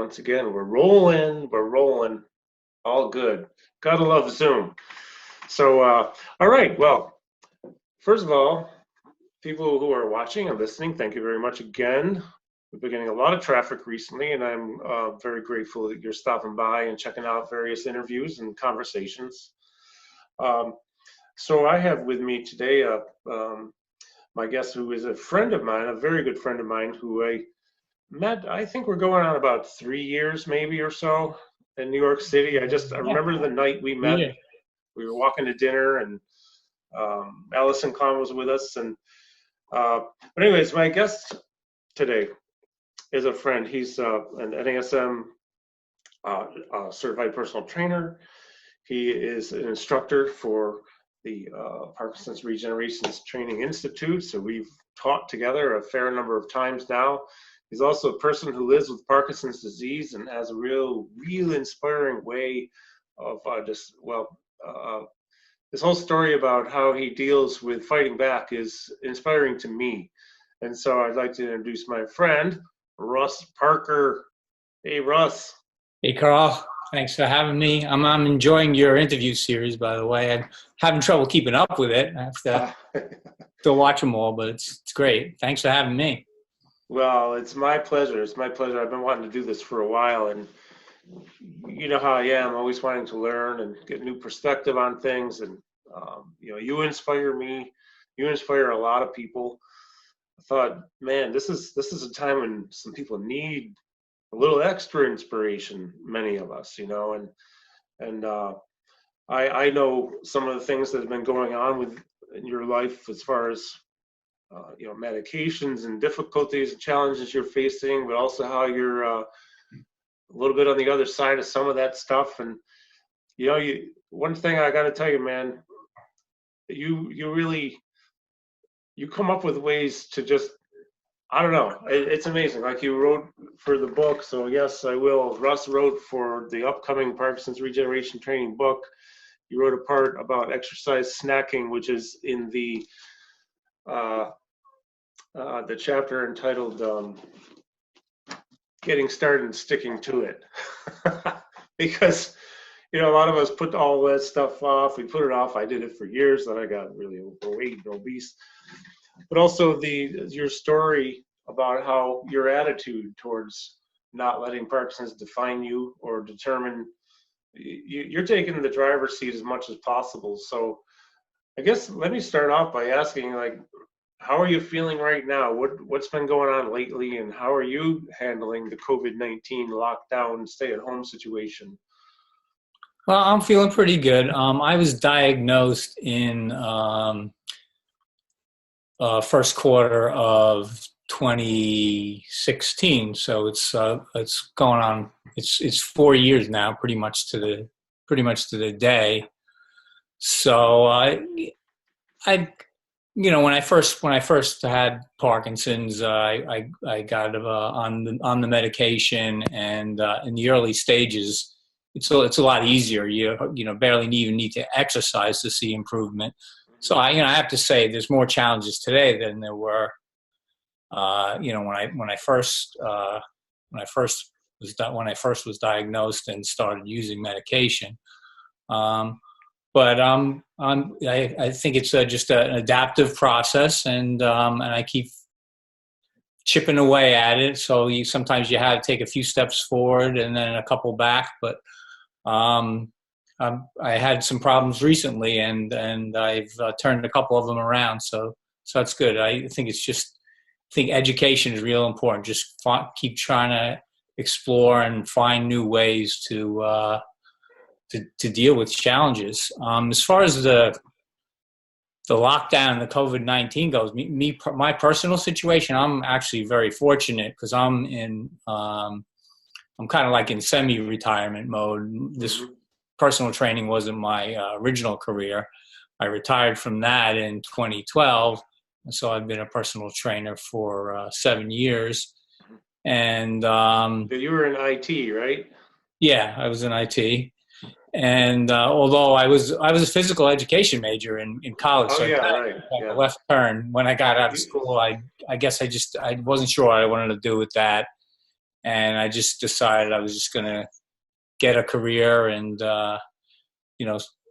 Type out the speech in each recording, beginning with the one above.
once again. We're rolling. All good. Gotta love Zoom. So, all right. Well, first of all, people who are watching and listening, thank you very much again. We've been getting a lot of traffic recently, and I'm very grateful that you're stopping by and checking out various interviews and conversations. So I have with me today my guest who is a friend of mine, a very good friend of mine who I met, I think we're going on about 3 years maybe or so in New York City. I remember the night we met. Yeah. We were walking to dinner, and Allison Kahn was with us. And but anyways, my guest today is a friend. He's an NASM certified personal trainer. He is an instructor for the Parkinson's Regeneration Training Institute. So we've taught together a fair number of times now. He's also a person who lives with Parkinson's disease and has a real inspiring way of this whole story about how he deals with fighting back is inspiring to me. And so I'd like to introduce my friend, Russ Parker. Hey, Russ. Hey, Carl. Thanks for having me. I'm enjoying your interview series, by the way. I'm having trouble keeping up with it. I have to watch them all, but it's great. Thanks for having me. Well, it's my pleasure. It's my pleasure. I've been wanting to do this for a while, and you know how I am, always wanting to learn and get new perspective on things. And you inspire me. You inspire a lot of people. I thought, man, this is a time when some people need a little extra inspiration. Many of us, and I know some of the things that have been going on in your life as far as medications and difficulties and challenges you're facing, but also how you're a little bit on the other side of some of that stuff. And one thing I got to tell you, man, you come up with ways to just, I don't know, it's amazing. Like you wrote for the book, so yes, I will. Russ wrote for the upcoming Parkinson's Regeneration Training book. You wrote a part about exercise snacking, which is in the chapter entitled Getting Started and Sticking to It. Because, a lot of us put all that stuff off. We put it off. I did it for years. Then I got really overweight and obese. But also your story about how your attitude towards not letting Parkinson's define you or determine, you're taking the driver's seat as much as possible. So I guess let me start off by asking, like, how are you feeling right now? What's been going on lately, and how are you handling the COVID-19 lockdown, stay-at-home situation? Well, I'm feeling pretty good. I was diagnosed in first quarter of 2016, so it's going on. It's 4 years now, pretty much to the day. So when I first had Parkinson's, I got on the medication, and in the early stages, it's a lot easier. You barely even need to exercise to see improvement. So I have to say there's more challenges today than there were when I first was diagnosed and started using medication. But I think it's just an adaptive process, and I keep chipping away at it. So sometimes you have to take a few steps forward and then a couple back. But I had some problems recently, and I've turned a couple of them around. So that's good. I think education is real important. Just keep trying to explore and find new ways to deal with challenges. As far as the lockdown and the COVID-19 goes, my personal situation, I'm actually very fortunate because I'm kind of like in semi-retirement mode. This personal training wasn't my original career. I retired from that in 2012, and so I've been a personal trainer for 7 years. And But you were in IT, right? Yeah, I was in IT. And although I was a physical education major in college, Oh, so yeah, I right. took a left turn when I got out of school. I guess I wasn't sure what I wanted to do with that, And I just decided I was just going to get a career and,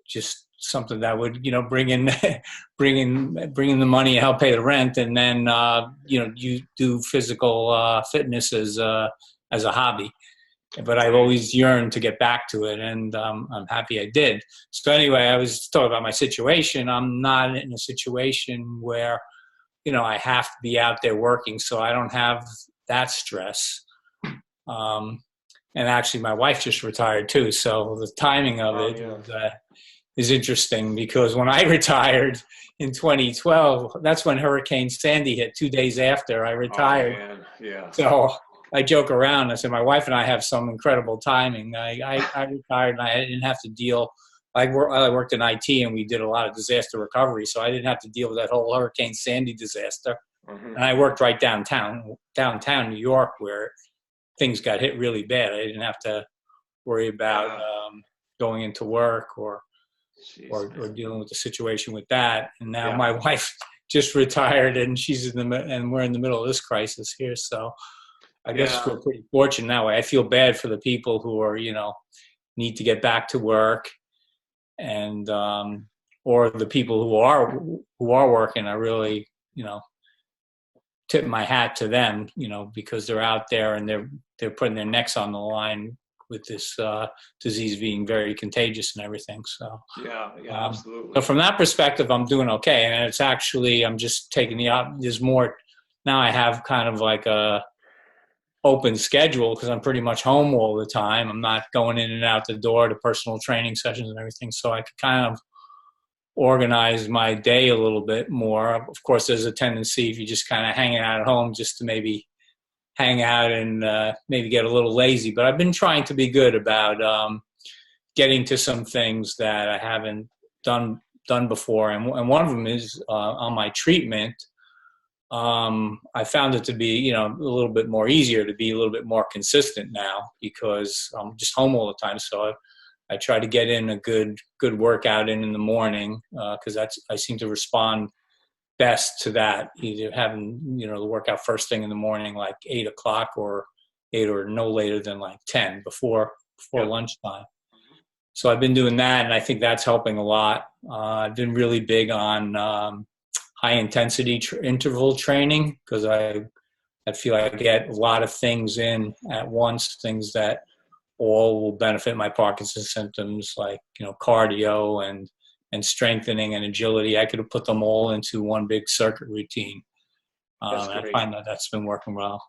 just something that would, bring in, bring in the money and help pay the rent. And then, you do physical fitness as a hobby. But I've always yearned to get back to it, and I'm happy I did. So anyway, I was talking about my situation. I'm not in a situation where, I have to be out there working, so I don't have that stress. And actually, my wife just retired too, so the timing of it is interesting, because when I retired in 2012, that's when Hurricane Sandy hit 2 days after I retired. Oh, man. Yeah. So I joke around. I said, my wife and I have some incredible timing. I retired and I didn't have to deal. I worked in IT and we did a lot of disaster recovery, so I didn't have to deal with that whole Hurricane Sandy disaster. Mm-hmm. And I worked right downtown New York, where things got hit really bad. I didn't have to worry about going into work or dealing with the situation with that. And now my wife just retired, and and we're in the middle of this crisis here. So I guess we're pretty fortunate that way. I feel bad for the people who are, need to get back to work, and or the people who are working. I really, tip my hat to them, because they're out there and they're putting their necks on the line with this disease being very contagious and everything. So absolutely. So from that perspective, I'm doing okay, and it's actually I'm just taking there's more now. I have kind of like a open schedule because I'm pretty much home all the time. I'm not going in and out the door to personal training sessions and everything, so I could kind of organize my day a little bit more. Of course, there's a tendency if you're just kind of hanging out at home just to maybe hang out and maybe get a little lazy. But I've been trying to be good about getting to some things that I haven't done before, and one of them is on my treatment. I found it to be, a little bit more easier to be a little bit more consistent now because I'm just home all the time. So I try to get in a good workout in the morning because I seem to respond best to that, either having, the workout first thing in the morning, like 8 o'clock or no later than like 10 before lunchtime. So I've been doing that, and I think that's helping a lot. I've been really big on high intensity interval training because I feel I get a lot of things in at once, things that all will benefit my Parkinson's symptoms, like cardio and strengthening and agility. I could have put them all into one big circuit routine. I find that's been working well.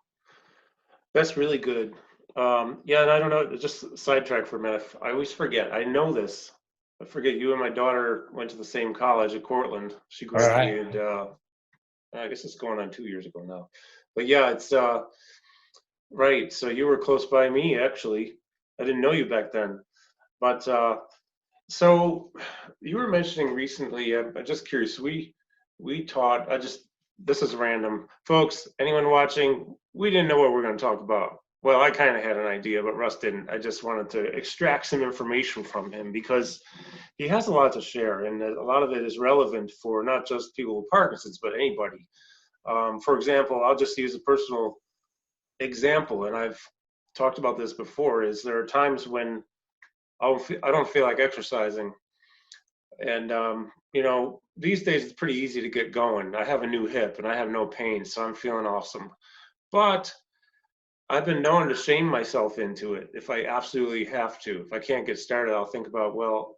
That's really good. And I don't know, just sidetrack for a minute. I always forget. I know this. I forget you and my daughter went to the same college at Cortland. She graduated, I guess it's going on 2 years ago now. But yeah, it's right. So you were close by me, actually. I didn't know you back then. But so you were mentioning recently, I'm just curious, we taught, this is random. Folks, anyone watching, we didn't know what we were going to talk about. Well, I kind of had an idea, but Russ didn't. I just wanted to extract some information from him because he has a lot to share, and a lot of it is relevant for not just people with Parkinson's, but anybody. For example, I'll just use a personal example, and I've talked about this before, is there are times when I don't feel like exercising. And, these days it's pretty easy to get going. I have a new hip and I have no pain, so I'm feeling awesome. But I've been known to shame myself into it if I absolutely have to. If I can't get started, I'll think about, well,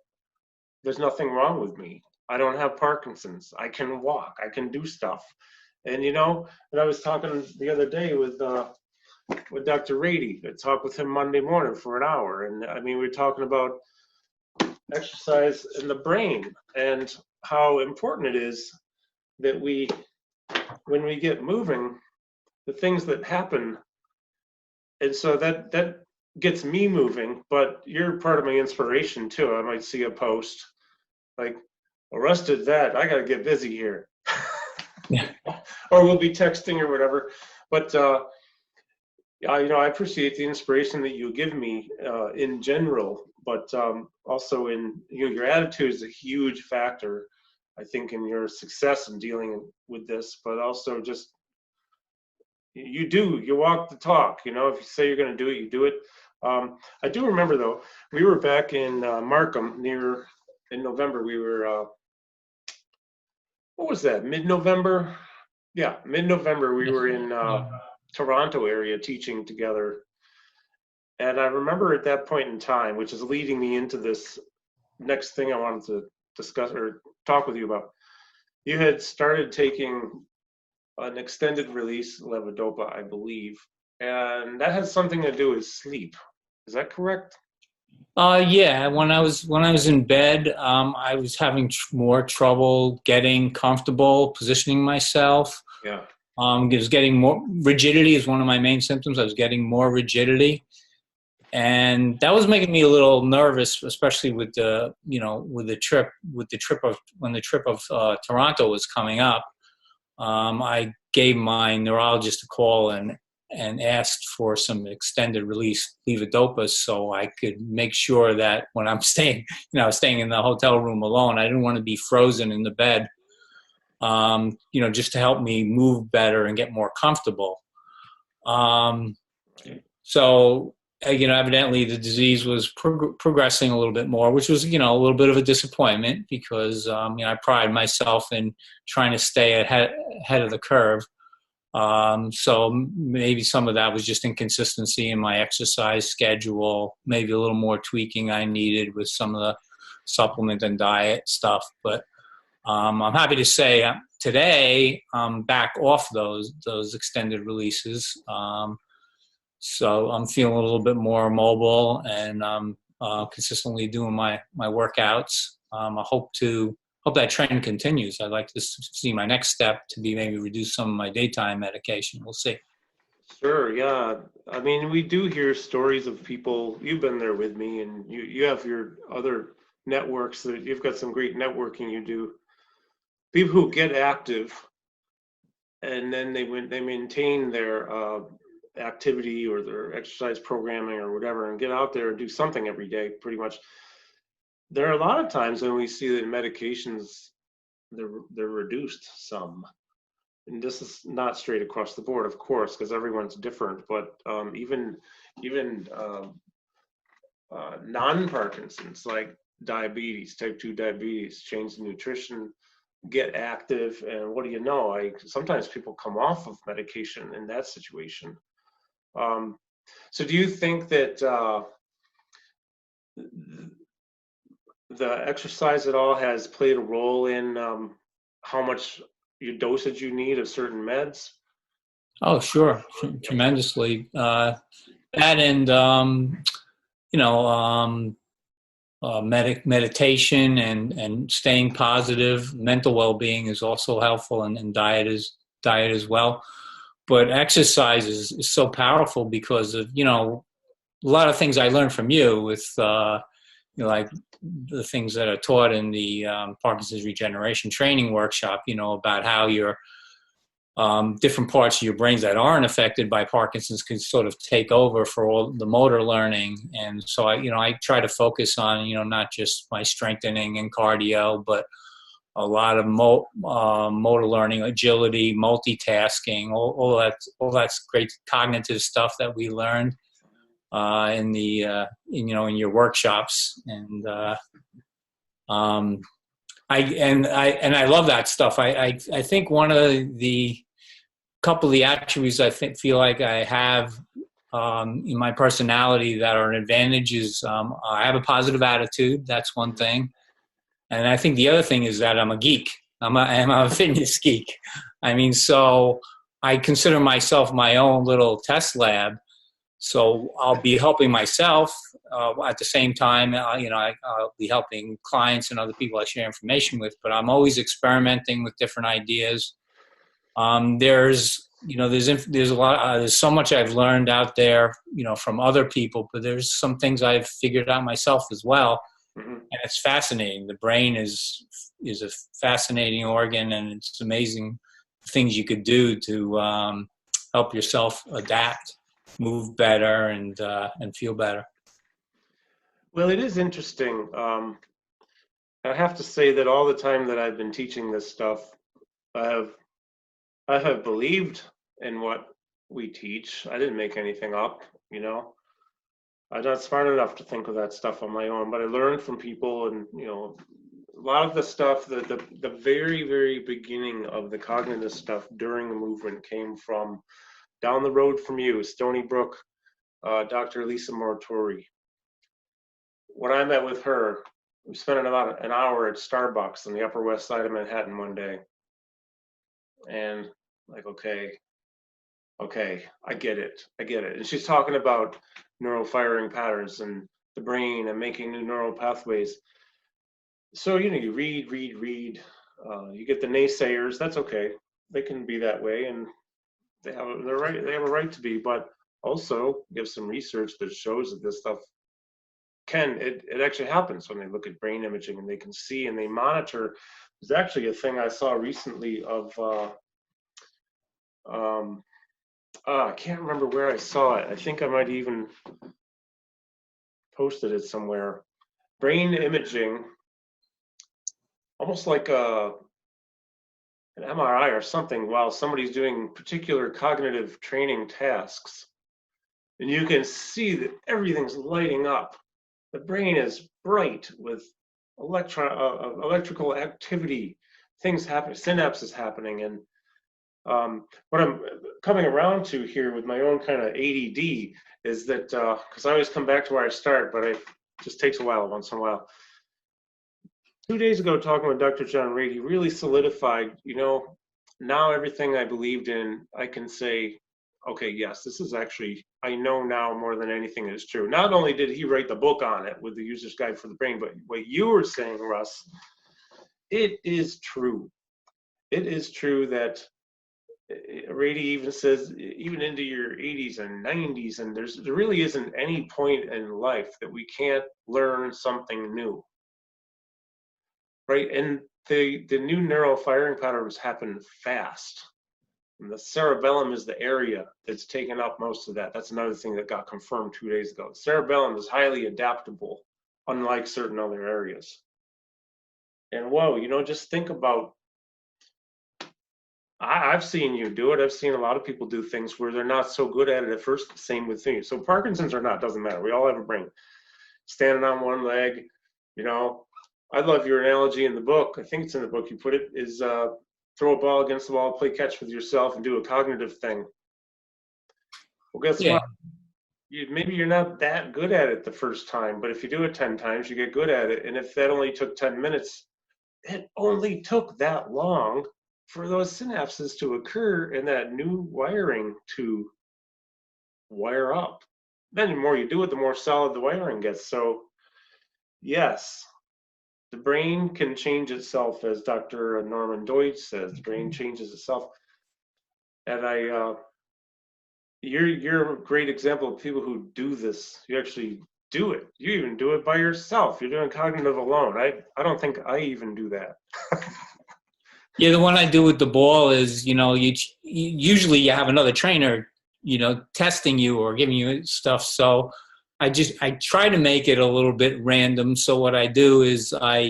there's nothing wrong with me. I don't have Parkinson's. I can walk. I can do stuff. And, and I was talking the other day with Dr. Rady. I talked with him Monday morning for an hour. And we were talking about exercise in the brain and how important it is that when we get moving, the things that happen. And so that gets me moving, but you're part of my inspiration too. I might see a post like, well, Russ did that. I got to get busy here. Or we'll be texting or whatever. But, I appreciate the inspiration that you give me in general, but also in, your attitude is a huge factor, I think, in your success in dealing with this, but also just, you walk the talk. You know, if you say you're going to do it, you do it. I do remember though, we were back in Markham in November. We were what was that? Mid-November? Yeah, mid-November. We Yes. were in Toronto area teaching together, and I remember at that point in time, which is leading me into this next thing I wanted to discuss or talk with you about. You had started taking an extended release levodopa, I believe, and that has something to do with sleep. Is that correct? Yeah. When I was in bed, I was having more trouble getting comfortable, positioning myself. Yeah. I was getting more rigidity is one of my main symptoms. I was getting more rigidity, and that was making me a little nervous, especially with the trip of when the trip of Toronto was coming up. I gave my neurologist a call and asked for some extended release levodopa so I could make sure that when I'm staying, staying in the hotel room alone, I didn't want to be frozen in the bed. Just to help me move better and get more comfortable. Um, so, evidently the disease was progressing a little bit more, which was, a little bit of a disappointment because, I pride myself in trying to stay ahead of the curve. So maybe some of that was just inconsistency in my exercise schedule, maybe a little more tweaking I needed with some of the supplement and diet stuff. But I'm happy to say today I'm back off those extended releases. So I'm feeling a little bit more mobile and consistently doing my workouts. I hope that trend continues. I'd like to see my next step to be maybe reduce some of my daytime medication. We'll see. Sure, yeah. I mean, we do hear stories of people, you've been there with me, and you have your other networks that you've got some great networking you do. People who get active and then they maintain their activity or their exercise programming or whatever and get out there and do something every day, pretty much. There are a lot of times when we see that medications, they're reduced some. And this is not straight across the board, of course, because everyone's different. But even non-Parkinson's, like diabetes, type 2 diabetes, change the nutrition, get active, and what do you know? Sometimes people come off of medication in that situation. So do you think that the exercise at all has played a role in how much your dosage you need of certain meds? Oh, sure, tremendously. That and you know, um, meditation and staying positive, mental well-being is also helpful, and diet as well. But exercise is so powerful because of a lot of things I learned from you with like the things that are taught in the Parkinson's Regeneration training workshop. About how your different parts of your brains that aren't affected by Parkinson's can sort of take over for all the motor learning. And so I try to focus on, not just my strengthening and cardio, but a lot of motor learning, agility, multitasking, all that's great cognitive stuff that we learned in your workshops. And I love that stuff. I think one of the couple of the attributes feel like I have in my personality that are an advantage is I have a positive attitude. That's one thing. And I think the other thing is that I'm a geek. I'm a fitness geek. I mean, so I consider myself my own little test lab. So I'll be helping myself at the same time. I'll be helping clients and other people I share information with. But I'm always experimenting with different ideas. There's there's so much I've learned out there, from other people. But there's some things I've figured out myself as well. Mm-hmm. And it's fascinating. The brain is a fascinating organ, and it's amazing things you could do to help yourself adapt, move better, and feel better. Well, it is interesting. I have to say that all the time that I've been teaching this stuff, I have believed in what we teach. I didn't make anything up, you know. I'm not smart enough to think of that stuff on my own, but I learned from people, and you know, a lot of the stuff, the very, very beginning of the cognitive stuff during the movement came from down the road from you, Stony Brook, Dr. Lisa Moratori. When I met with her, we spent about an hour at Starbucks on the Upper West Side of Manhattan one day. And like, okay, I get it. And she's talking about neural firing patterns and the brain and making new neural pathways. So, you know, you read, you get the naysayers, that's okay. They can be that way, and they have a right to be, but also you have some research that shows that this stuff it actually happens when they look at brain imaging, and they can see and they monitor. There's actually a thing I saw recently of I can't remember where I saw it. I think I might even posted it somewhere. Brain imaging, almost like an MRI or something, while somebody's doing particular cognitive training tasks. And you can see that everything's lighting up. The brain is bright with electrical activity, things happening, synapses happening. And what I'm coming around to here with my own kind of ADD is that, because I always come back to where I start, but it just takes a while once in a while. 2 days ago, talking with Dr. John Reid, he really solidified, you know, now everything I believed in, I can say, okay, yes, this is actually, I know now more than anything is true. Not only did he write the book on it with the User's Guide for the Brain, but what you were saying, Russ, it is true. It is true that Rady even says, even into your 80s and 90s, and there really isn't any point in life that we can't learn something new, right? And the new neural firing patterns happen fast. And the cerebellum is the area that's taken up most of that. That's another thing that got confirmed 2 days ago. The cerebellum is highly adaptable, unlike certain other areas. And whoa, you know, just think about, I've seen you do it. I've seen a lot of people do things where they're not so good at it at first. Same with me. So Parkinson's or not, doesn't matter. We all have a brain. Standing on one leg, you know. I love your analogy in the book. I think it's in the book you put it, is throw a ball against the wall, play catch with yourself, and do a cognitive thing. Well, guess what? Maybe you're not that good at it the first time, but if you do it 10 times, you get good at it. And if that only took 10 minutes, it only took that long for those synapses to occur and that new wiring to wire up. Then the more you do it, the more solid the wiring gets. So yes, the brain can change itself, as Dr. Norman Deutsch says. The brain changes itself. And you're a great example of people who do this. You actually do it. You even do it by yourself. You're doing cognitive alone. I don't think I even do that. Yeah, the one I do with the ball is, you know, usually you have another trainer, you know, testing you or giving you stuff. So I try to make it a little bit random. So what I do is I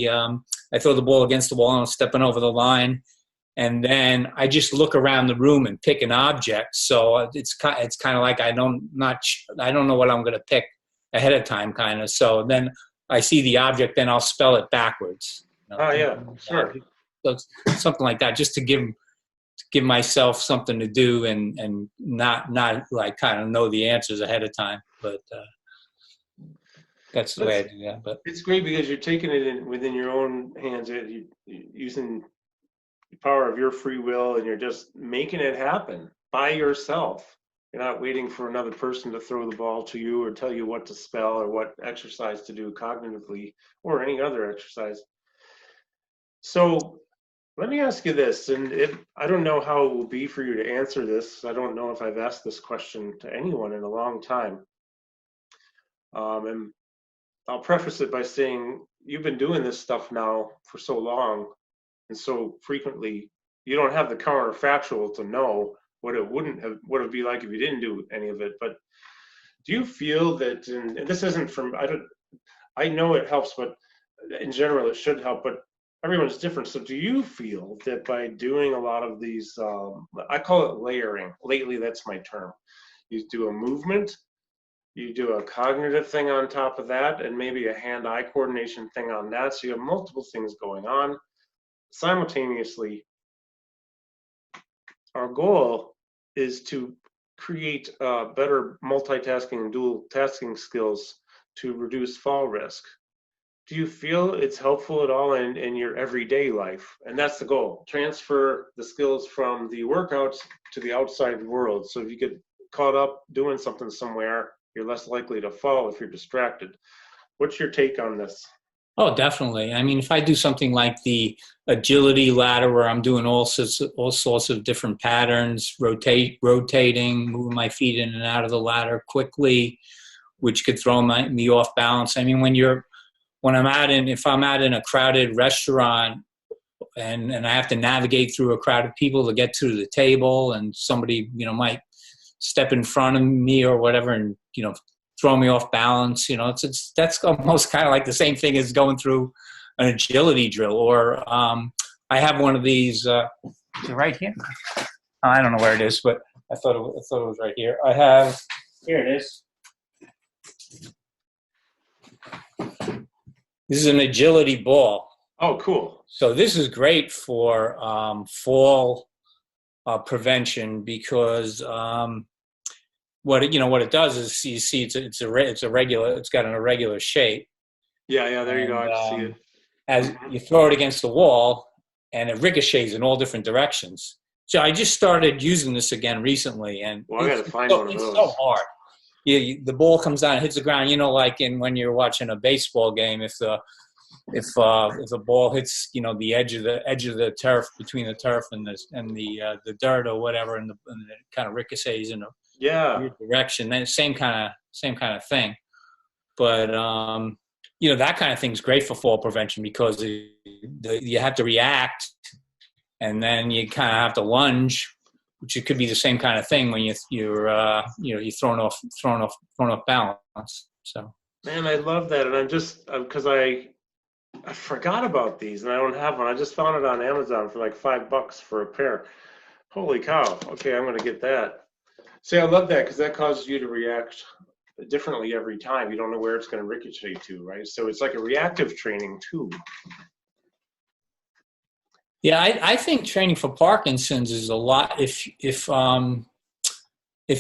throw the ball against the wall and I'm stepping over the line, and then I just look around the room and pick an object. So it's kind of like I don't know what I'm going to pick ahead of time, kind of. So then I see the object, then I'll spell it backwards. You know? Oh yeah, sure. So something like that, just to give myself something to do and not like kind of know the answers ahead of time. But that's the way I do that. But it's great because you're taking it within your own hands. You're using the power of your free will, and you're just making it happen by yourself. You're not waiting for another person to throw the ball to you or tell you what to spell or what exercise to do cognitively or any other exercise. So let me ask you this, and I don't know how it will be for you to answer this. I don't know if I've asked this question to anyone in a long time. And I'll preface it by saying you've been doing this stuff now for so long and so frequently, you don't have the counterfactual to know what it would it be like if you didn't do any of it. But do you feel that, and this isn't from, I know it helps, but in general it should help, but everyone's different. So do you feel that by doing a lot of these, I call it layering. Lately, that's my term. You do a movement, you do a cognitive thing on top of that, and maybe a hand-eye coordination thing on that. So you have multiple things going on simultaneously. Our goal is to create better multitasking and dual tasking skills to reduce fall risk. Do you feel it's helpful at all in your everyday life? And that's the goal. Transfer the skills from the workouts to the outside world. So if you get caught up doing something somewhere, you're less likely to fall if you're distracted. What's your take on this? Oh, definitely. I mean, if I do something like the agility ladder where I'm doing all sorts of different patterns, rotating, moving my feet in and out of the ladder quickly, which could throw me off balance. I mean, if I'm out in a crowded restaurant and I have to navigate through a crowd of people to get to the table, and somebody, might step in front of me or whatever, and, throw me off balance, that's almost kind of like the same thing as going through an agility drill. Or I have one of these, is it right here? I don't know where it is, but I thought it was right here. Here it is. This is an agility ball. Oh, cool. So this is great for fall prevention, because what it does is, you see it's got an irregular shape. Yeah, there you go. I see it. As you throw it against the wall, and it ricochets in all different directions. So I just started using this again recently, and I got to find one of those. It's so hard. The ball comes down and hits the ground. Like when you're watching a baseball game, if the ball hits the edge of the turf, between the turf and the dirt or whatever, and it kind of ricochets in a weird direction. Then same kind of thing. But that kind of thing is great for fall prevention, because you have to react, and then you kind of have to lunge, which it could be the same kind of thing when you're thrown off balance. So, man, I love that, and I'm just because I forgot about these, and I don't have one. I just found it on Amazon for like $5 for a pair. Holy cow! Okay, I'm gonna get that. See, I love that, because that causes you to react differently every time. You don't know where it's going to ricochet to, right? So it's like a reactive training too. Yeah, I think training for Parkinson's is a lot. If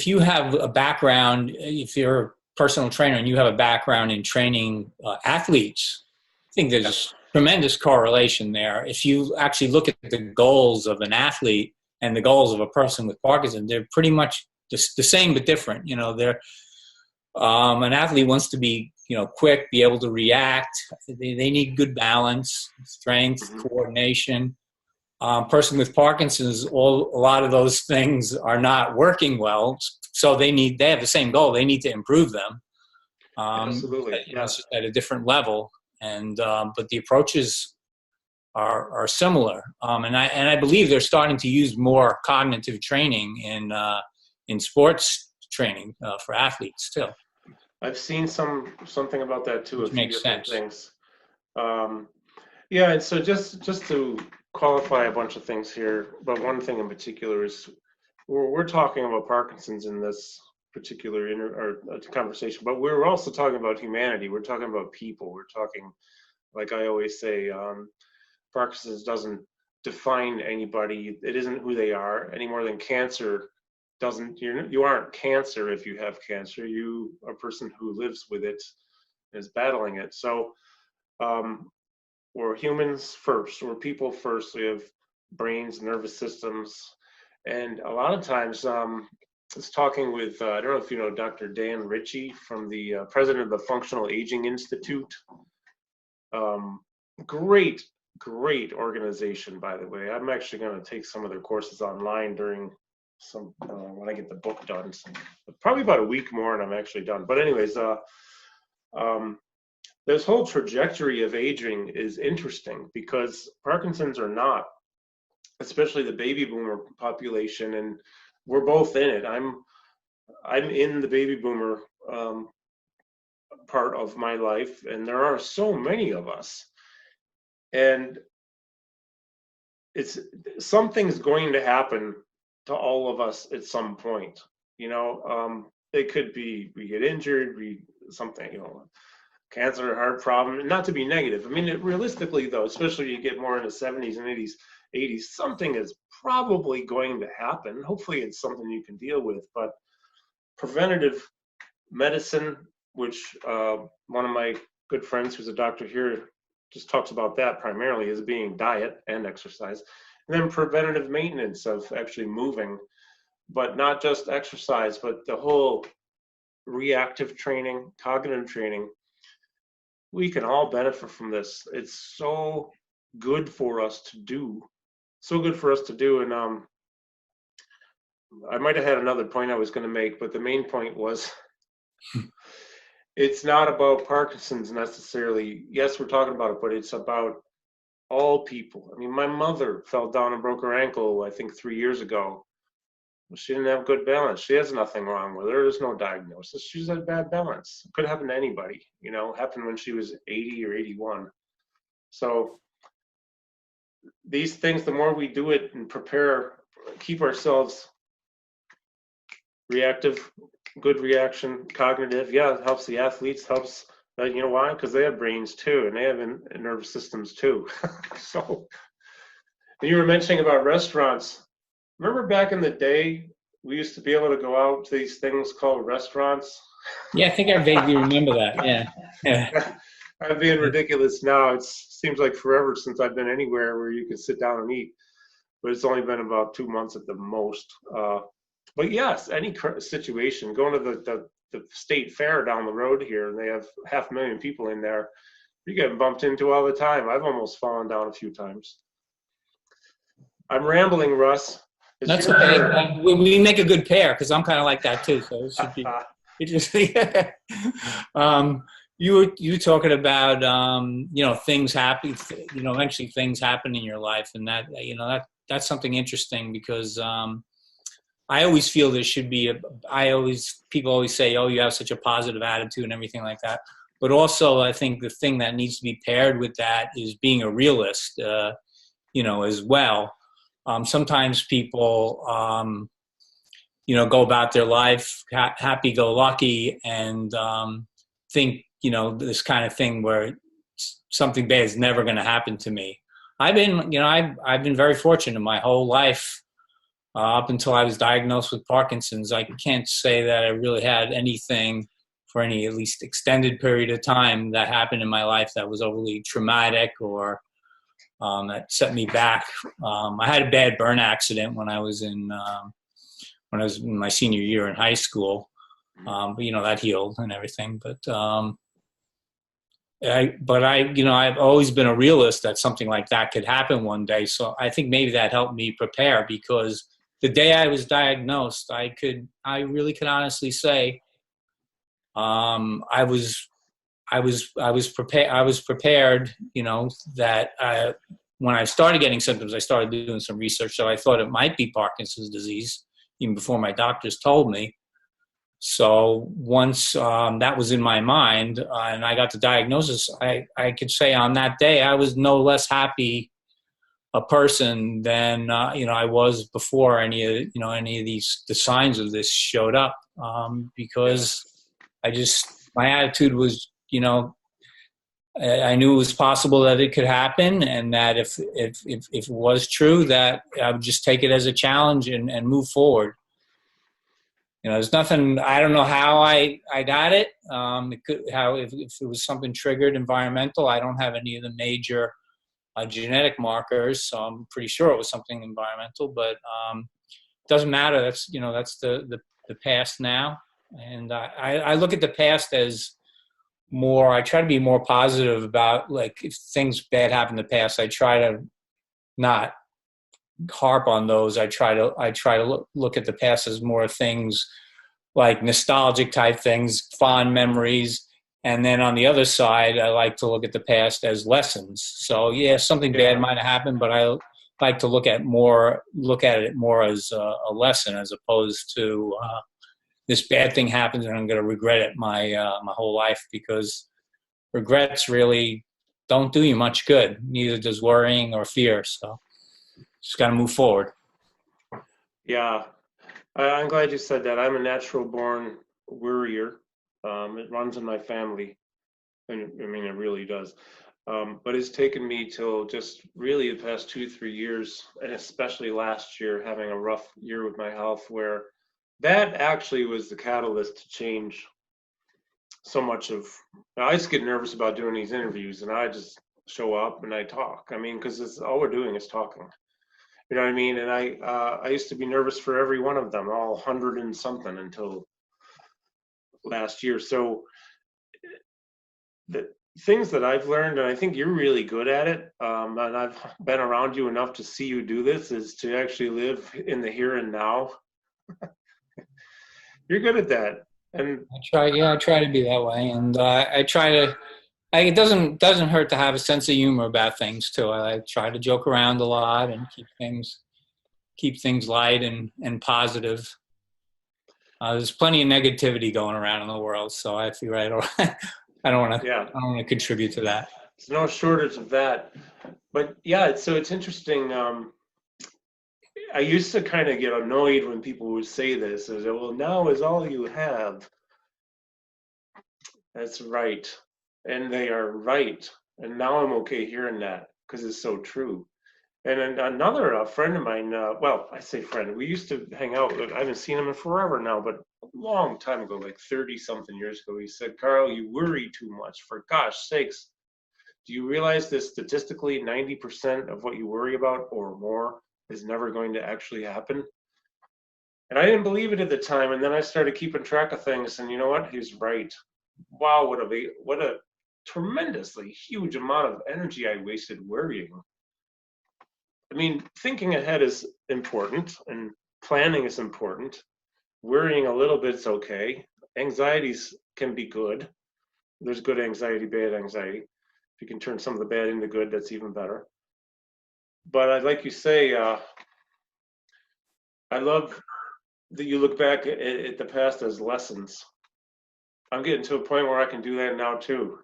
you have a background, if you're a personal trainer and you have a background in training athletes, I think there's tremendous correlation there. If you actually look at the goals of an athlete and the goals of a person with Parkinson's, they're pretty much the same but different. They're an athlete wants to be quick, be able to react. They need good balance, strength, coordination. Person with Parkinson's, a lot of those things are not working well, so they have the same goal. They need to improve them. Absolutely, it's just at a different level, and but the approaches are similar. And I believe they're starting to use more cognitive training in sports training for athletes too. I've seen something about that too. Which makes sense. Things. And so just to qualify a bunch of things here, but one thing in particular is we're talking about Parkinson's in this particular conversation, but we're also talking about humanity. We're talking about people. We're talking, like I always say, Parkinson's doesn't define anybody. It isn't who they are any more than cancer doesn't. You aren't cancer if you have cancer. You are a person who lives with it, is battling it. So we're humans first. We're people first. We have brains, nervous systems, and a lot of times, I was talking with I don't know if you know Dr. Dan Ritchie, from the president of the Functional Aging Institute. Great organization, by the way. I'm actually going to take some of their courses online during when I get the book done. So probably about a week more and I'm actually done. But anyways, this whole trajectory of aging is interesting, because Parkinson's are not, especially the baby boomer population, and we're both in it. I'm in the baby boomer part of my life, and there are so many of us. And it's something's going to happen to all of us at some point. It could be we get injured, something, cancer, heart problem. Not to be negative. I mean, realistically though, especially you get more in the 70s and 80s, something is probably going to happen. Hopefully, it's something you can deal with. But preventative medicine, which one of my good friends who's a doctor here just talks about that primarily as being diet and exercise, and then preventative maintenance of actually moving, but not just exercise, but the whole reactive training, cognitive training. We can all benefit from this. It's so good for us to do. So good for us to do. And I might have had another point I was going to make, but the main point was it's not about Parkinson's necessarily. Yes, we're talking about it, but it's about all people. I mean, my mother fell down and broke her ankle, I think 3 years ago. She didn't have good balance. She has nothing wrong with her. There's no diagnosis. She just had bad balance. It could happen to anybody, happened when she was 80 or 81. So these things, the more we do it and prepare, keep ourselves reactive, good reaction, cognitive. Yeah, it helps the athletes, helps, you know why? Because they have brains too, and they have nervous systems too. So, and you were mentioning about restaurants. Remember back in the day, we used to be able to go out to these things called restaurants? Yeah, I think I vaguely remember that. Yeah. I'm being ridiculous now. It seems like forever since I've been anywhere where you can sit down and eat, but it's only been about 2 months at the most. But yes, any situation, going to the state fair down the road here, and they have 500,000 people in there, you get bumped into all the time. I've almost fallen down a few times. I'm rambling, Russ. That's okay. We make a good pair because I'm kind of like that too. So it should be interesting. You were talking about things happen. Eventually things happen in your life, and that's something interesting because I always feel there should be people always say, oh, you have such a positive attitude and everything like that. But also, I think the thing that needs to be paired with that is being a realist, as well. Sometimes people, go about their life happy-go-lucky and think, this kind of thing where something bad is never going to happen to me. I've been very fortunate my whole life up until I was diagnosed with Parkinson's. I can't say that I really had anything for any at least extended period of time that happened in my life that was overly traumatic or that set me back. I had a bad burn accident when I was in my senior year in high school, but that healed and everything. But I've always been a realist that something like that could happen one day. So I think maybe that helped me prepare because the day I was diagnosed, I really could honestly say I was prepared, that when I started getting symptoms, I started doing some research. So I thought it might be Parkinson's disease even before my doctors told me. So once that was in my mind and I got the diagnosis, I could say on that day I was no less happy a person than I was before any of the signs of this showed up, because my attitude was, I knew it was possible that it could happen, and that if it was true, that I would just take it as a challenge and move forward. There's nothing. I don't know how I got it. If it was something triggered environmental. I don't have any of the major genetic markers, so I'm pretty sure it was something environmental. But it doesn't matter. That's the past now, and I look at the past as more. I try to be more positive about, like, if things bad happen in the past, I try to not harp on those. I try to look at the past as more things like nostalgic type things, fond memories. And then on the other side, I like to look at the past as lessons. So yeah, something bad might have happened, but I like to look at it more as a lesson, as opposed to this bad thing happens and I'm going to regret it my whole life, because regrets really don't do you much good. Neither does worrying or fear. So just got to move forward. Yeah, I'm glad you said that. I'm a natural born worrier. It runs in my family. And I mean, it really does. But it's taken me till just really the past 2, 3 years, and especially last year, having a rough year with my health, where that actually was the catalyst to change so much of. I just get nervous about doing these interviews, and I just show up and I talk. I mean, because it's all we're doing is talking. You know what I mean? And I used to be nervous for every one of them, all 100 and something until last year. So the things that I've learned, and I think you're really good at it, and I've been around you enough to see you do this, is to actually live in the here and now. You're good at that. And I try to be that way, and I try to. It doesn't hurt to have a sense of humor about things too. I try to joke around a lot and keep things light and positive. There's plenty of negativity going around in the world, so I feel I don't want to contribute to that. There's no shortage of that. But yeah, so it's interesting. I used to kind of get annoyed when people would say this, as well, now is all you have. That's right. And they are right. And now I'm okay hearing that because it's so true. And then another friend of mine, well, I say friend, we used to hang out. I haven't seen him in forever now, but a long time ago, like 30 something years ago, he said, Carl, you worry too much. For gosh sakes, do you realize that statistically 90% of what you worry about or more is never going to actually happen? And I didn't believe it at the time. And then I started keeping track of things. And you know what? He's right. Wow, what a tremendously huge amount of energy I wasted worrying. I mean, thinking ahead is important and planning is important. Worrying a little bit is okay. Anxieties can be good. There's good anxiety, bad anxiety. If you can turn some of the bad into good, that's even better. But I'd like you say, I love that you look back at the past as lessons. I'm getting to a point where I can do that now too.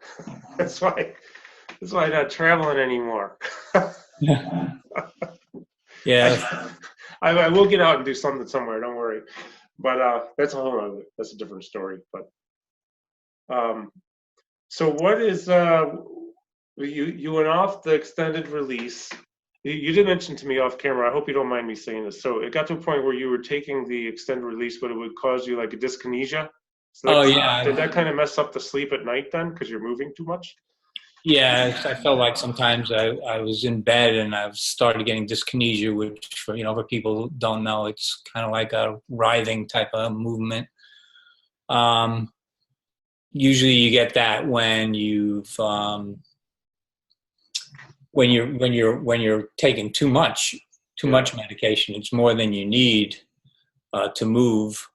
That's why I'm not traveling anymore. Yeah. I will get out and do something somewhere. Don't worry. But that's a different story. But so what is you went off the extended release. You did mention to me off camera. I hope you don't mind me saying this. So it got to a point where you were taking the extended release, but it would cause you like a dyskinesia. So yeah. Did that kind of mess up the sleep at night then because you're moving too much? Yeah, I felt like sometimes I was in bed and I've started getting dyskinesia, which for people who don't know, it's kind of like a writhing type of movement. Usually you get that when you've when you're taking too much medication. It's more than you need to move.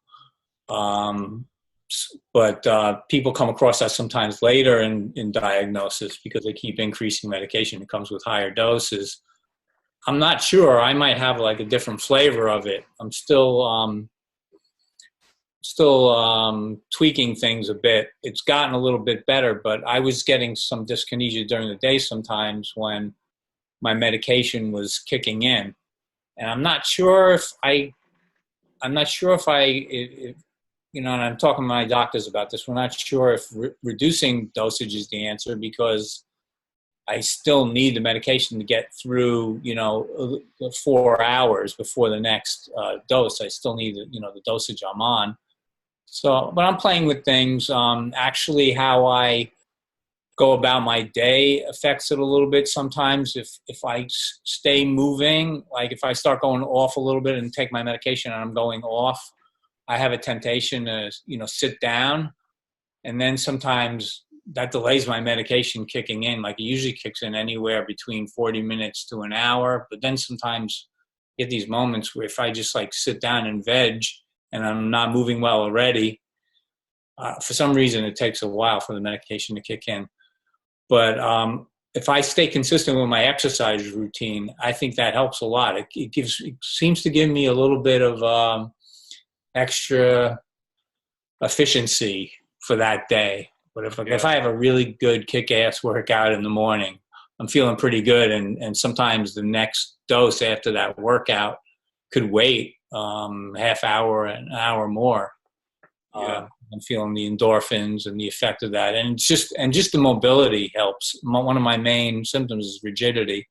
But people come across that sometimes later in diagnosis because they keep increasing medication. It comes with higher doses. I'm not sure. I might have like a different flavor of it. I'm still tweaking things a bit. It's gotten a little bit better, but I was getting some dyskinesia during the day sometimes when my medication was kicking in, and I'm not sure if and I'm talking to my doctors about this. We're not sure if reducing dosage is the answer because I still need the medication to get through, 4 hours before the next dose. I still need, the dosage I'm on. So, but I'm playing with things. Actually, how I go about my day affects it a little bit sometimes. If I stay moving, like if I start going off a little bit and take my medication and I'm going off, I have a temptation to, sit down, and then sometimes that delays my medication kicking in. Like it usually kicks in anywhere between 40 minutes to an hour, but then sometimes I get these moments where if I just like sit down and veg and I'm not moving well already, for some reason it takes a while for the medication to kick in. But if I stay consistent with my exercise routine, I think that helps a lot. It seems to give me a little bit of extra efficiency for that day. But if I have a really good kick-ass workout in the morning, I'm feeling pretty good. And sometimes the next dose after that workout could wait half hour, an hour more. Yeah. I'm feeling the endorphins and the effect of that, and just the mobility helps. One of my main symptoms is rigidity,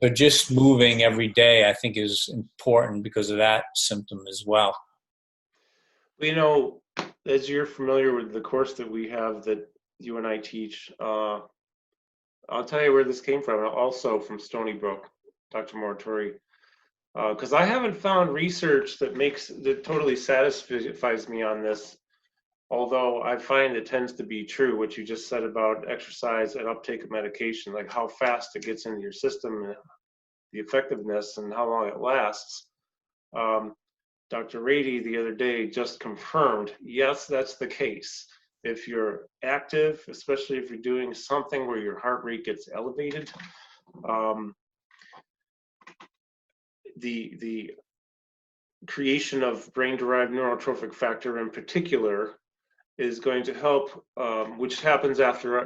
so just moving every day, I think, is important because of that symptom as well. You know, as you're familiar with the course that we have that you and I teach, I'll tell you where this came from. Also from Stony Brook, Dr. Moratori, because I haven't found research that totally satisfies me on this. Although I find it tends to be true, what you just said about exercise and uptake of medication, like how fast it gets into your system, and the effectiveness, and how long it lasts. Dr. Rady the other day just confirmed, yes, that's the case. If you're active, especially if you're doing something where your heart rate gets elevated, the creation of brain-derived neurotrophic factor in particular is going to help, which happens after,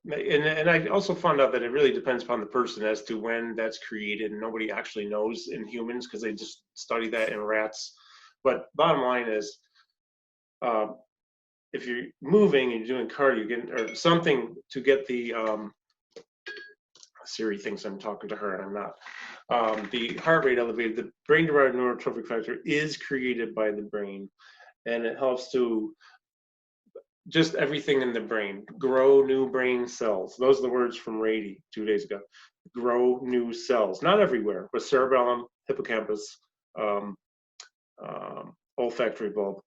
and I also found out that it really depends upon the person as to when that's created, and nobody actually knows in humans because they just study that in rats. But bottom line is, if you're moving and you're doing cardio, or something to get the, Siri thinks I'm talking to her and I'm not, the heart rate elevated, the brain-derived neurotrophic factor is created by the brain, and it helps to just everything in the brain, grow new brain cells. Those are the words from Rady 2 days ago. Grow new cells, not everywhere, but cerebellum, hippocampus, olfactory bulb.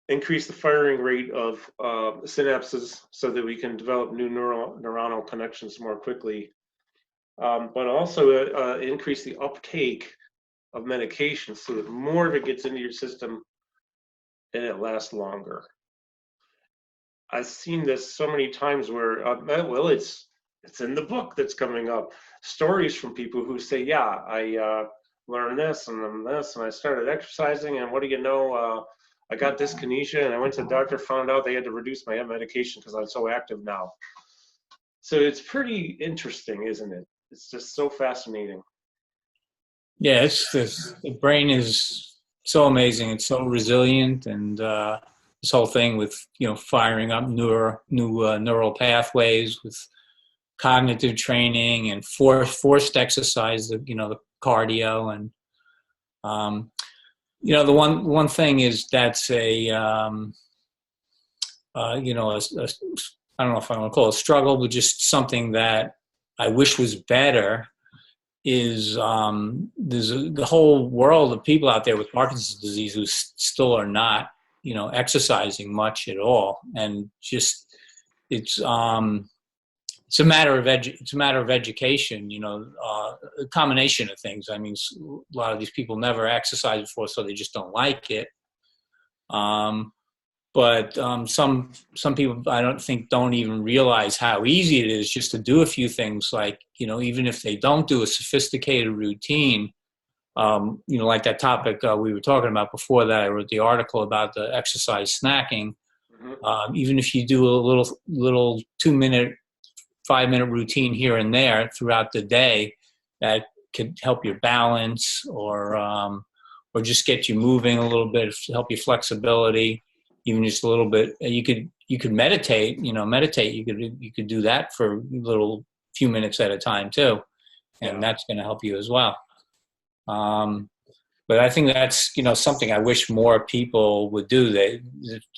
Increase the firing rate of synapses so that we can develop new neuronal connections more quickly, but also increase the uptake of medication so that more of it gets into your system and it lasts longer. I've seen this so many times where, well, it's in the book that's coming up. Stories from people who say, yeah, I learned this and this, and I started exercising, and what do you know, I got dyskinesia, and I went to the doctor, found out they had to reduce my medication because I'm so active now. So it's pretty interesting, isn't it? It's just so fascinating. Yeah, the brain is so amazing. It's so resilient, and this whole thing with firing up neural pathways with cognitive training and forced exercise, the cardio, and the one thing is that's a I don't know if I want to call it a struggle, but just something that I wish was better. Is there's the whole world of people out there with Parkinson's disease who still are not, exercising much at all, and just it's a matter of education, a combination of things. I mean, a lot of these people never exercised before, so they just don't like it. But some people, I don't even realize how easy it is just to do a few things, like, even if they don't do a sophisticated routine, like that topic we were talking about before that I wrote the article about the exercise snacking. Even if you do a little 2-minute, 5-minute routine here and there throughout the day, that could help your balance or just get you moving a little bit, help your flexibility. Even just a little bit, you could meditate. You could do that for a little few minutes at a time too, and that's going to help you as well. But I think that's something I wish more people would do. A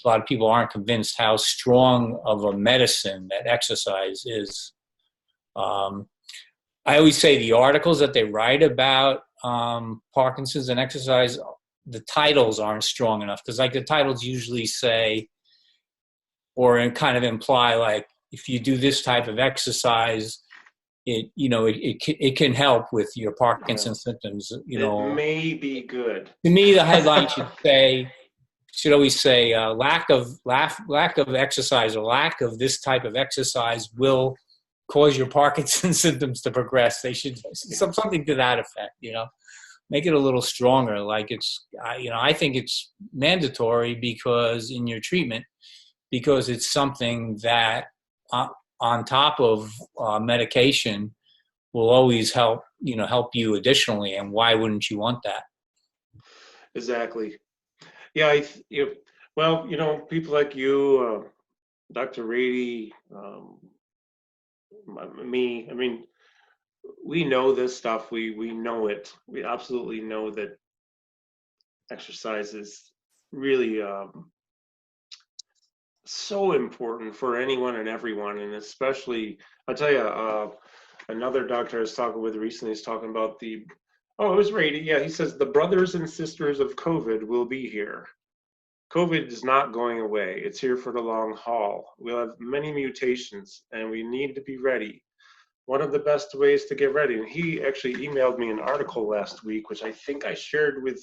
lot of people aren't convinced how strong of a medicine that exercise is. I always say the articles that they write about Parkinson's and exercise, the titles aren't strong enough, because like the titles usually say or kind of imply, like, if you do this type of exercise, it can help with your Parkinson's symptoms. It may be good. To me, the headline should always say lack of exercise or lack of this type of exercise will cause your Parkinson's symptoms to progress. They should something to that effect. Make it a little stronger. Like I think it's mandatory because in your treatment, because it's something that on top of medication will always help you additionally. And why wouldn't you want that? Exactly. Yeah. Well, people like you, Dr. Rady, me, I mean, we know this stuff. We know it. We absolutely know that exercise is really so important for anyone and everyone, and especially, I'll tell you, another doctor I was talking with recently is talking about it was Rady. Yeah, he says the brothers and sisters of COVID will be here. COVID is not going away. It's here for the long haul. We'll have many mutations, and we need to be ready. One of the best ways to get ready, and he actually emailed me an article last week, which I think I shared with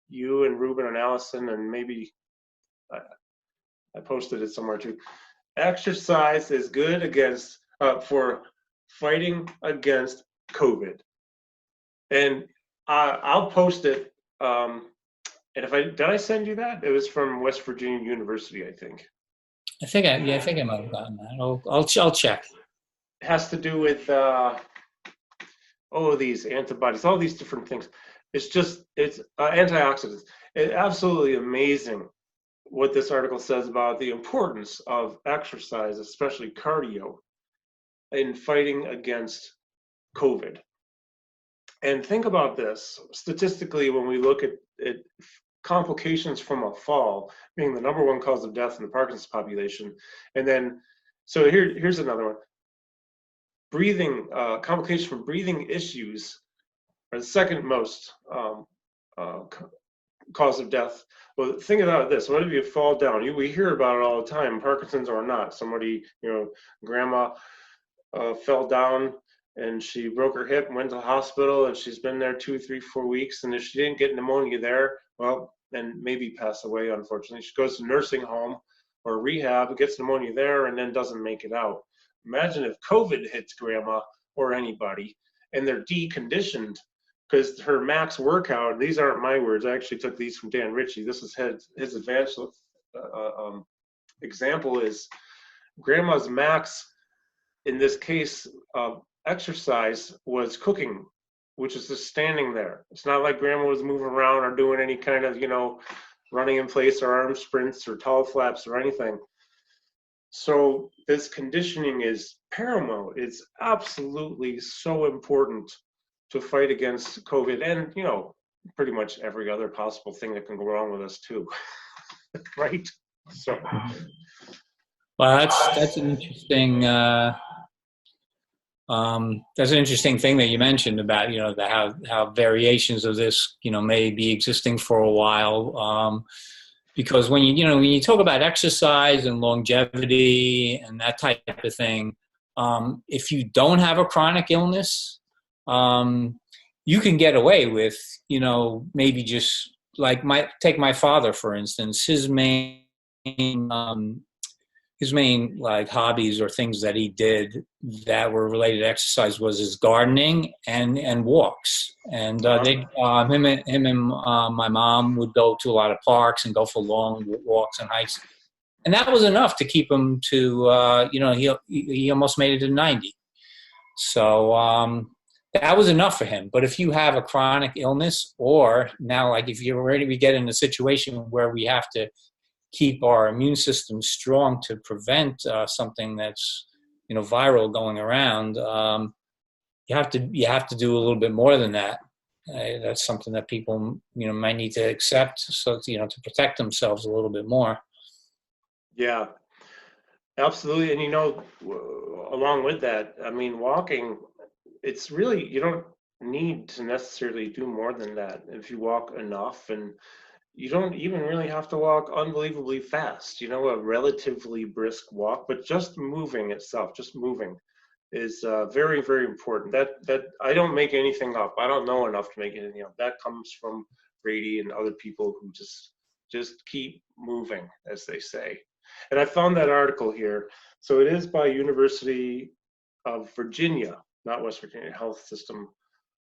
you and Ruben and Allison, and maybe I posted it somewhere too. Exercise is good for fighting against COVID, and I'll post it. And did I send you that? It was from West Virginia University, I think. I think I might have gotten that. I'll check. It has to do with these antibodies, all these different things. It's antioxidants. It's absolutely amazing what this article says about the importance of exercise, especially cardio, in fighting against COVID. And think about this. Statistically, when we look at complications from a fall being the number one cause of death in the Parkinson's population, and then, so here's another one. Breathing, complications from breathing issues are the second most cause of death. Well, think about this. What if you fall down? We hear about it all the time, Parkinson's or not. Somebody, grandma fell down and she broke her hip and went to the hospital, and she's been there 2, 3, 4 weeks. And if she didn't get pneumonia there, well, and maybe pass away, unfortunately. She goes to nursing home or rehab, gets pneumonia there, and then doesn't make it out. Imagine if COVID hits grandma or anybody and they're deconditioned, because her max workout, these aren't my words, I actually took these from Dan Ritchie. This is his advanced example is grandma's max, in this case, exercise was cooking, which is just standing there. It's not like grandma was moving around or doing any kind of, running in place or arm sprints or tall flaps or anything. So this conditioning is paramount. It's absolutely so important to fight against COVID and, pretty much every other possible thing that can go wrong with us too. Right? So. Well, that's an interesting thing that you mentioned about, how variations of this, may be existing for a while. Because when you talk about exercise and longevity and that type of thing, if you don't have a chronic illness, you can get away with, maybe just like take my father, for instance. His main like hobbies or things that he did that were related to exercise was his gardening and walks. And him and my mom would go to a lot of parks and go for long walks and hikes. And that was enough to keep him to, he almost made it to 90. So that was enough for him. But if you have a chronic illness, or now like if you're ready, we get in a situation where we have to keep our immune system strong to prevent something that's viral going around, you have to do a little bit more than that. That's something that people might need to accept, so to protect themselves a little bit more. Yeah, absolutely. And along with that, I mean, walking, it's really, you don't need to necessarily do more than that if you walk enough. And you don't even really have to walk unbelievably fast, a relatively brisk walk, but just moving itself, is very, very important. That I don't make anything up. I don't know enough to make anything up. That comes from Brady and other people who just keep moving, as they say. And I found that article here. So it is by University of Virginia, not West Virginia Health System.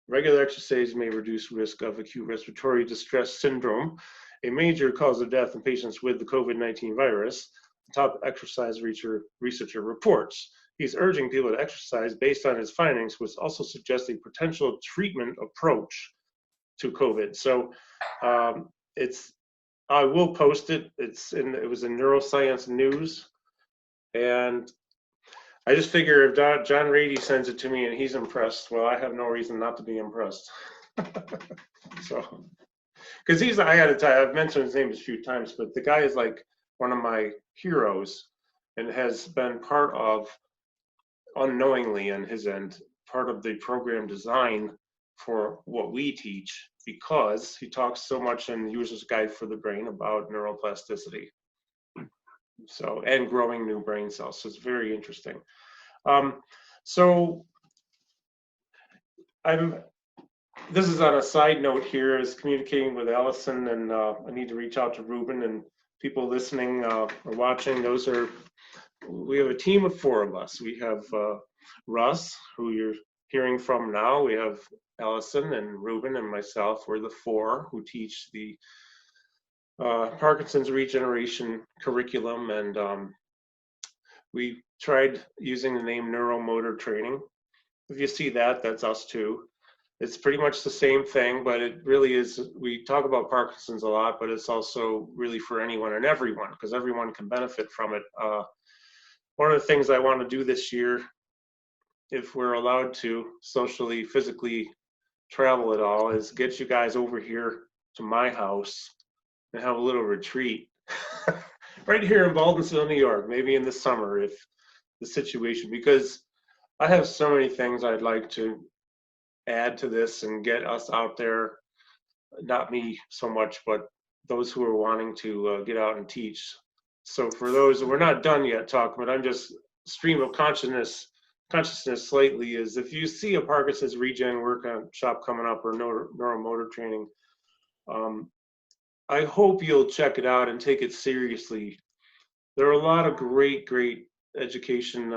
Regular exercise may reduce risk of acute respiratory distress syndrome, a major cause of death in patients with the COVID-19 virus, the top exercise researcher reports. he's urging people to exercise based on his findings, which also suggests a potential treatment approach to COVID. So I will post it. It was in Neuroscience News, and I just figure if John Rady sends it to me and he's impressed, well, I have no reason not to be impressed. So, because I got to tell you, I've mentioned his name a few times, but the guy is like one of my heroes and has been part of, unknowingly on his end, part of the program design for what we teach, because he talks so much in User's Guide for the Brain about neuroplasticity. So, and growing new brain cells. So it's very interesting. So this is on a side note here, is communicating with Allison, and I need to reach out to Ruben, and people listening or watching. We have a team of 4 of us. We have Russ, who you're hearing from now. We have Allison and Ruben and myself. We're the 4 who teach the Parkinson's Regeneration curriculum, and we tried using the name neuromotor training. If you see that, that's us too. It's pretty much the same thing, but it really is. We talk about Parkinson's a lot, but it's also really for anyone and everyone, because everyone can benefit from it. One of the things I want to do this year, if we're allowed to socially, physically travel at all, is get you guys over here to my house and have a little retreat right here in Baldwinsville, New York, maybe in the summer, if the situation, because I have so many things I'd like to add to this and get us out there, not me so much, but those who are wanting to get out and teach. So for those, we're not done yet talking, but I'm just stream of consciousness slightly, is if you see a Parkinson's Regen workshop coming up or neuromotor training, I hope you'll check it out and take it seriously. There are a lot of great education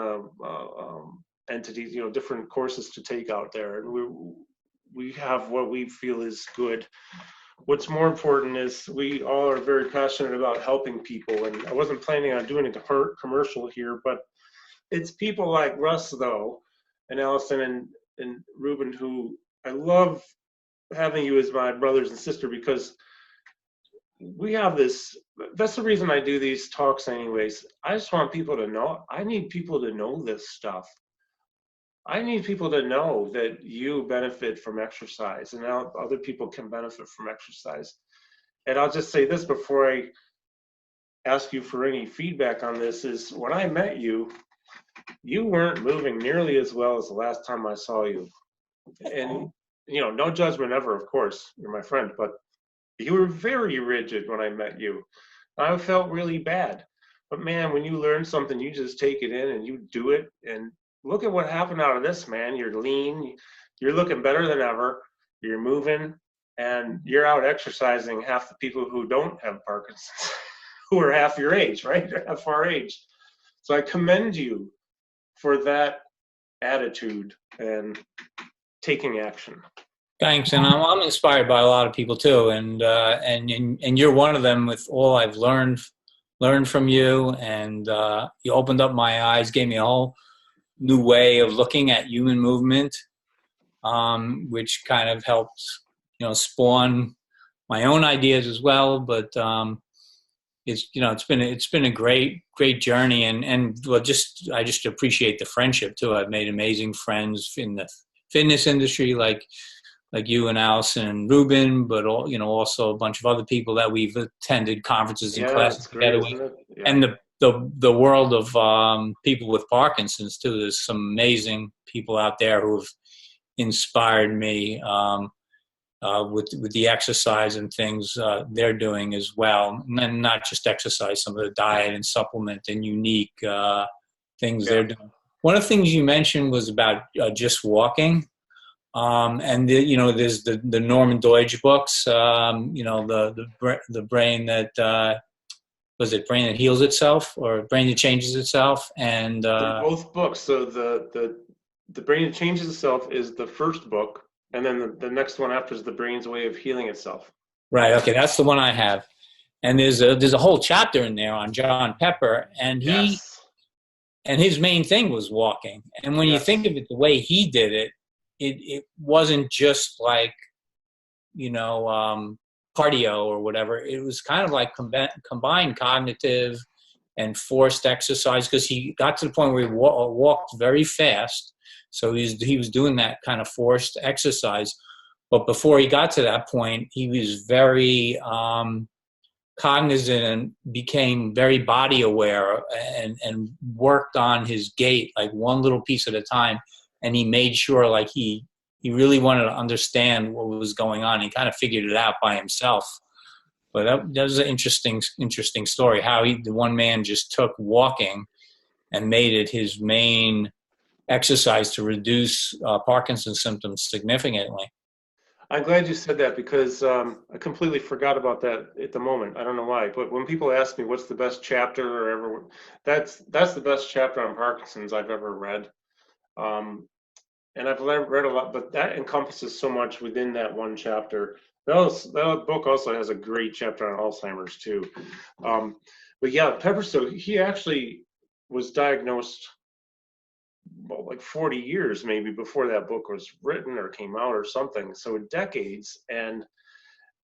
entities, different courses to take out there, and we have what we feel is good. What's more important is we all are very passionate about helping people, and I wasn't planning on doing a commercial here, but it's people like Russ, though, and Allison and Ruben, who I love having you as my brothers and sister, because we have this. That's the reason I do these talks anyways. I just want people to know. I need people to know this stuff. I need people to know that you benefit from exercise, and now other people can benefit from exercise. And I'll just say this before I ask you for any feedback on this, is when I met you, you weren't moving nearly as well as the last time I saw you. And, no judgment ever, of course, you're my friend, but you were very rigid when I met you. I felt really bad. But man, when you learn something, you just take it in and you do it. And look at what happened out of this, man. You're lean, you're looking better than ever, you're moving, and you're out exercising half the people who don't have Parkinson's, who are half your age, right? Half our age. So I commend you for that attitude and taking action. Thanks, and I'm inspired by a lot of people too, and you're one of them. With all I've learned from you, and you opened up my eyes, gave me a whole new way of looking at human movement, which kind of helped, spawn my own ideas as well. But it's been a great journey, and I just appreciate the friendship too. I've made amazing friends in the fitness industry, like you and Allison and Ruben, but also a bunch of other people that we've attended conferences and classes together with, and the world of people with Parkinson's too. There's some amazing people out there who have inspired me with the exercise and things they're doing as well, and then not just exercise, some of the diet and supplement and unique things they're doing. One of the things you mentioned was about just walking. And there's the Norman Deutsch books, the brain that was it Brain That Heals Itself or Brain That Changes Itself, and they're both books. So the Brain That Changes Itself is the first book, and then the next one after is The Brain's Way of Healing Itself. Right. Okay, that's the one I have. And there's a whole chapter in there on John Pepper, and And his main thing was walking. And when you Yes. think of it the way he did it, it wasn't just like, you know, cardio or whatever. It was kind of like combined cognitive and forced exercise, because he got to the point where he walked very fast. So he was doing that kind of forced exercise. But before he got to that point, he was very cognizant and became very body aware, and worked on his gait like one little piece at a time. And he made sure like he really wanted to understand what was going on. He kind of figured it out by himself. But that was an interesting story, how the one man just took walking and made it his main exercise to reduce Parkinson's symptoms significantly. I'm glad you said that, because I completely forgot about that at the moment. I don't know why, but when people ask me what's the best chapter or ever, that's the best chapter on Parkinson's I've ever read. And I've read a lot, but that encompasses so much within that one chapter. That book also has a great chapter on Alzheimer's too. But yeah, Pepperstone, he actually was diagnosed, well, like 40 years maybe before that book was written or came out or something. So decades. And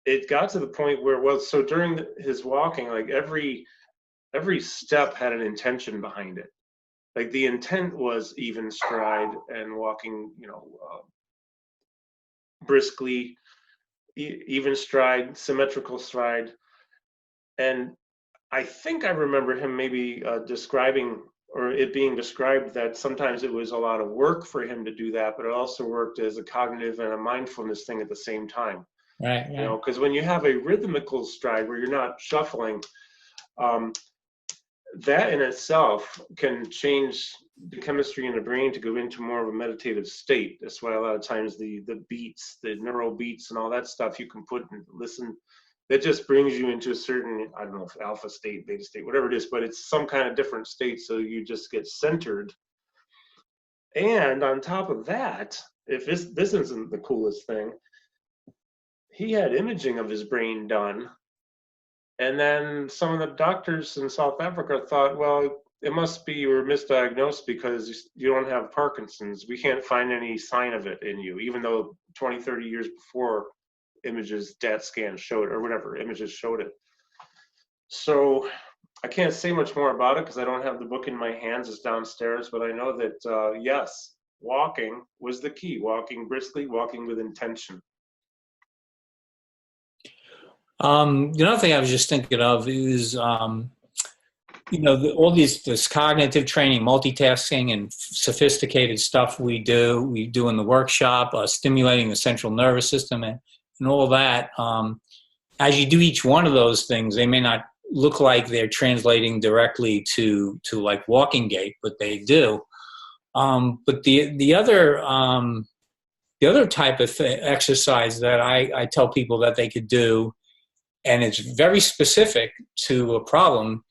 it got to the point where, well, so during his walking, like every step had an intention behind it. Like the intent was even stride and walking, briskly, even stride, symmetrical stride. And I think I remember him maybe describing, or it being described, that sometimes it was a lot of work for him to do that, but it also worked as a cognitive and a mindfulness thing at the same time. Right. You know, because when you have a rhythmical stride where you're not shuffling, that in itself can change the chemistry in the brain to go into more of a meditative state. That's why a lot of times the beats, the neural beats and all that stuff you can put and listen, that just brings you into a certain, I don't know if alpha state, beta state, whatever it is, but it's some kind of different state, so you just get centered. And on top of that, if this isn't the coolest thing, he had imaging of his brain done. And then some of the doctors in South Africa thought, well, it must be you were misdiagnosed because you don't have Parkinson's. We can't find any sign of it in you, even though 20, 30 years before, images, DAT scans showed, or whatever, images showed it. So I can't say much more about it because I don't have the book in my hands. It's downstairs, but I know that, yes, walking was the key. Walking briskly, walking with intention. The other thing I was just thinking of is, all this cognitive training, multitasking, and sophisticated stuff we do in the workshop, stimulating the central nervous system and all that. As you do each one of those things, they may not look like they're translating directly to like walking gait, but they do. But the other type of exercise that I tell people that they could do, and it's very specific to a problem,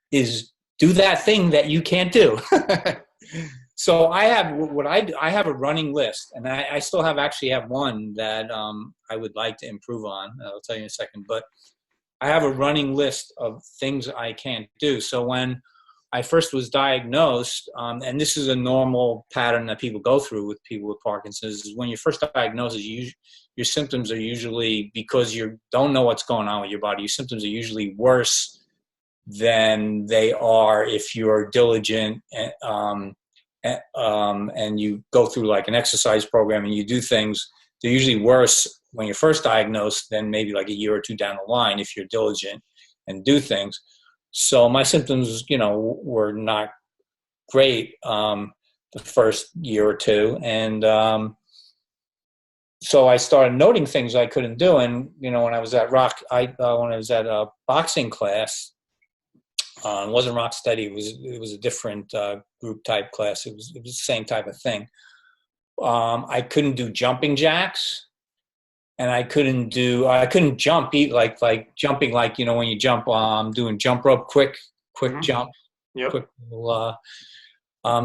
is do that thing that you can't do. So I have I have a running list, and I still actually have one that I would like to improve on. I'll tell you in a second, but I have a running list of things I can't do. So when I first was diagnosed, and this is a normal pattern that people go through with people with Parkinson's, is when you're first diagnosed, your symptoms are usually, because you don't know what's going on with your body, your symptoms are usually worse than they are if you're diligent and you go through like an exercise program and you do things. They're usually worse when you're first diagnosed than maybe like a year or two down the line if you're diligent and do things. So my symptoms, were not great the first year or two. And so I started noting things I couldn't do. And, when I was at a boxing class, it wasn't rock steady. It was a different group type class. It was the same type of thing. I couldn't do jumping jacks. And I couldn't jump, like jumping, like, when you jump, doing jump rope, quick Mm-hmm. jump. Yep. Quick little,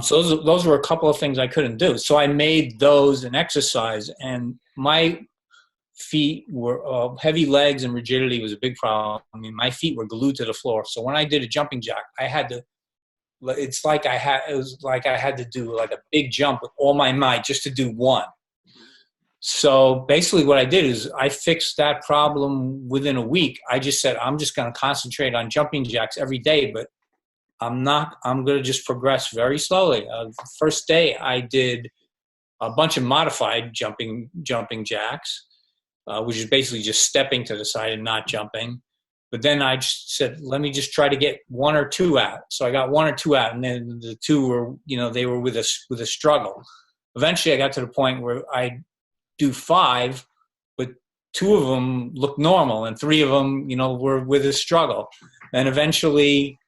so those were a couple of things I couldn't do. So I made those an exercise, and my feet were, heavy legs and rigidity was a big problem. I mean, my feet were glued to the floor. So when I did a jumping jack, I had to it's like it was like I had to do like a big jump with all my might just to do one. So basically what I did is I fixed that problem within a week. I just said, I'm just going to concentrate on jumping jacks every day, but I'm going to just progress very slowly. The first day I did a bunch of modified jumping jacks, which is basically just stepping to the side and not jumping. But then I just said, let me just try to get one or two out. So I got one or two out, and then the two were, they were with a struggle. Eventually I got to the point where I do 5, but 2 of them looked normal and 3 of them, were with a struggle. And eventually,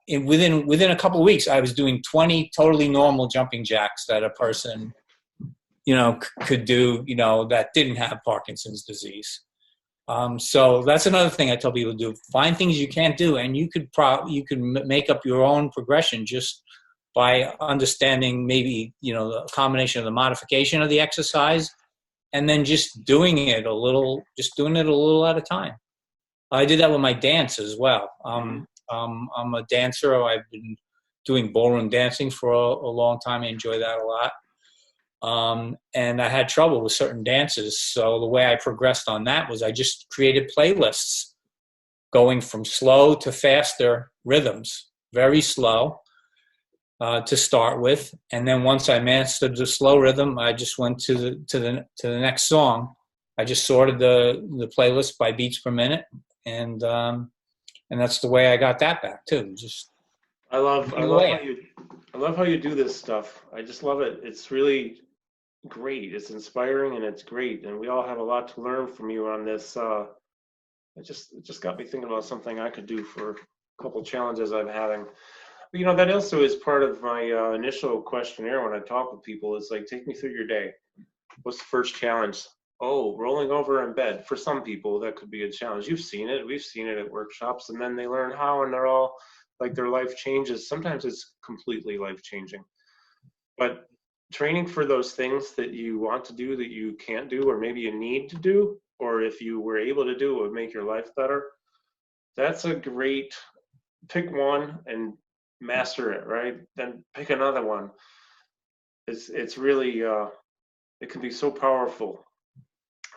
within a couple of weeks, I was doing 20 totally normal jumping jacks that a person, could do, that didn't have Parkinson's disease. So that's another thing I tell people to do. Find things you can't do, and you could make up your own progression just by understanding maybe, the combination of the modification of the exercise and then just doing it a little at a time. I did that with my dance as well. I'm a dancer. I've been doing ballroom dancing for a long time. I enjoy that a lot. And I had trouble with certain dances. So the way I progressed on that was I just created playlists going from slow to faster rhythms, very slow. To start with, and then once I mastered the slow rhythm, I just went to the next song. I just sorted the playlist by beats per minute, and that's the way I got that back too. Just I love how you do this stuff. I just love it. It's really great. It's inspiring and it's great, and we all have a lot to learn from you on this. It just got me thinking about something I could do for a couple challenges I'm having. That also is part of my initial questionnaire when I talk with people. Is like, take me through your day. What's the first challenge? Oh, rolling over in bed. For some people, that could be a challenge. You've seen it. We've seen it at workshops. And then they learn how, and they're all like, their life changes. Sometimes it's completely life-changing. But training for those things that you want to do that you can't do, or maybe you need to do, or if you were able to do, it would make your life better. That's a great, pick one and master it, right? Then pick another one. It's really it can be so powerful.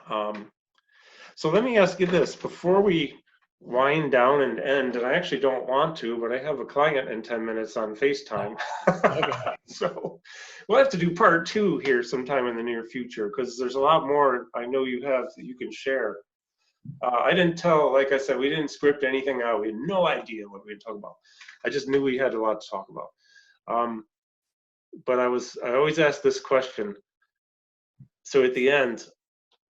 So let me ask you this before we wind down and end, and I actually don't want to, but I have a client in 10 minutes on FaceTime. Okay. So we'll have to do part 2 here sometime in the near future, because there's a lot more I know you have that you can share. I didn't tell, like I said, we didn't script anything out. We had no idea what we would talk about. I just knew we had a lot to talk about. But I always ask this question. So at the end,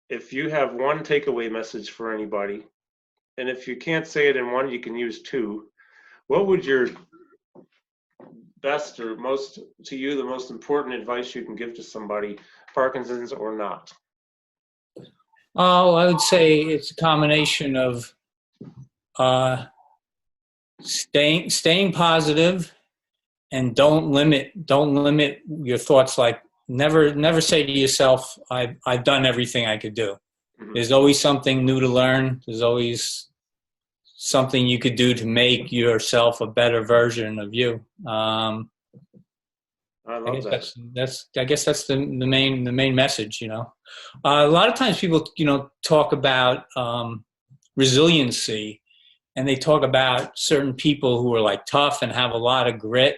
if you have one takeaway message for anybody, and if you can't say it in one, you can use 2. What would your best, or most, to you, the most important advice you can give to somebody, Parkinson's or not? Oh, I would say it's a combination of staying positive, and don't limit your thoughts. Like never say to yourself, I've done everything I could do. Mm-hmm. There's always something new to learn. There's always something you could do to make yourself a better version of you. I love that. I guess that's the main message. A lot of times people talk about resiliency, and they talk about certain people who are like tough and have a lot of grit.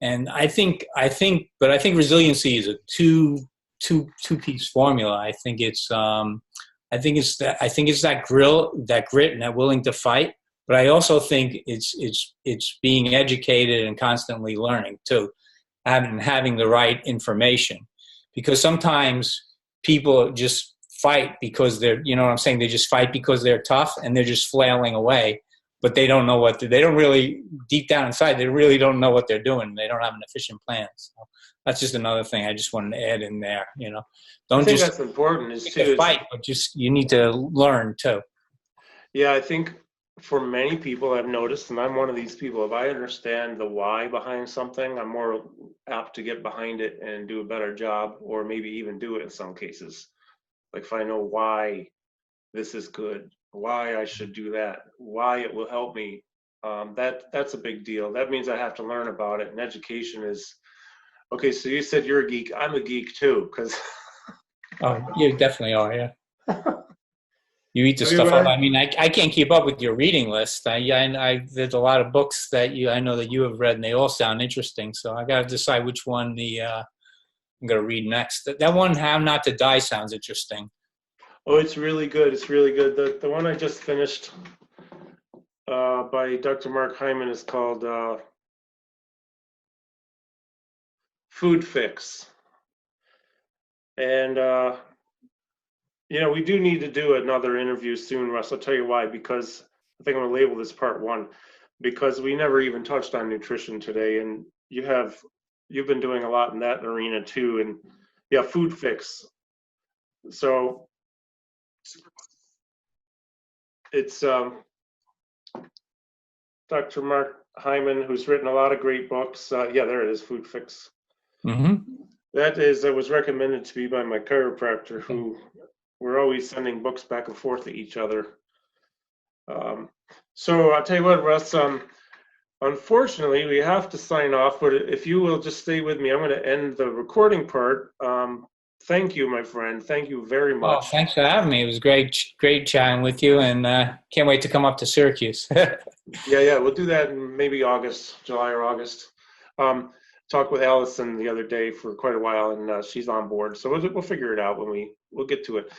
And I think resiliency is a two-piece formula. I think it's that grit and that willing to fight. But I also think it's being educated and constantly learning too, having the right information. Because sometimes people just fight because they're, they just fight because they're tough and they're just flailing away, but they don't know they don't really, deep down inside, they really don't know what they're doing. They don't have an efficient plan. So that's just another thing I just wanted to add in there, Don't I think just that's important is too, fight, but you need to learn too. Yeah, I think for many people I've noticed, and I'm one of these people, if I understand the why behind something, I'm more apt to get behind it and do a better job, or maybe even do it in some cases. Like if I know why this is good, why I should do that, why it will help me, That's a big deal. That means I have to learn about it. And education is okay. So you said you're a geek. I'm a geek too, because Oh, you definitely are. Yeah. You eat the have you stuff up. read? I mean, I can't keep up with your reading list. There's a lot of books that I know that you have read, and they all sound interesting. So I got to decide which one I'm going to read next. That one, How Not to Die, sounds interesting. Oh, it's really good. It's really good. The one I just finished by Dr. Mark Hyman is called Food Fix. And we do need to do another interview soon, Russ. I'll tell you why, because I think I'm gonna label this part one, because we never even touched on nutrition today, and you've been doing a lot in that arena too, and yeah, Food Fix. So it's Dr. Mark Hyman, who's written a lot of great books. Yeah, there it is, Food Fix. Mm-hmm. That was recommended to me by my chiropractor, who we're always sending books back and forth to each other. So I'll tell you what, Russ, unfortunately, we have to sign off, but if you will just stay with me, I'm going to end the recording part. Thank you, my friend. Thank you very Oh, much. thanks for having me. It was great chatting with you, and can't wait to come up to Syracuse. Yeah, we'll do that in maybe July or August. Talked with Allison the other day for quite a while, and she's on board. So we'll figure it out when we'll get to it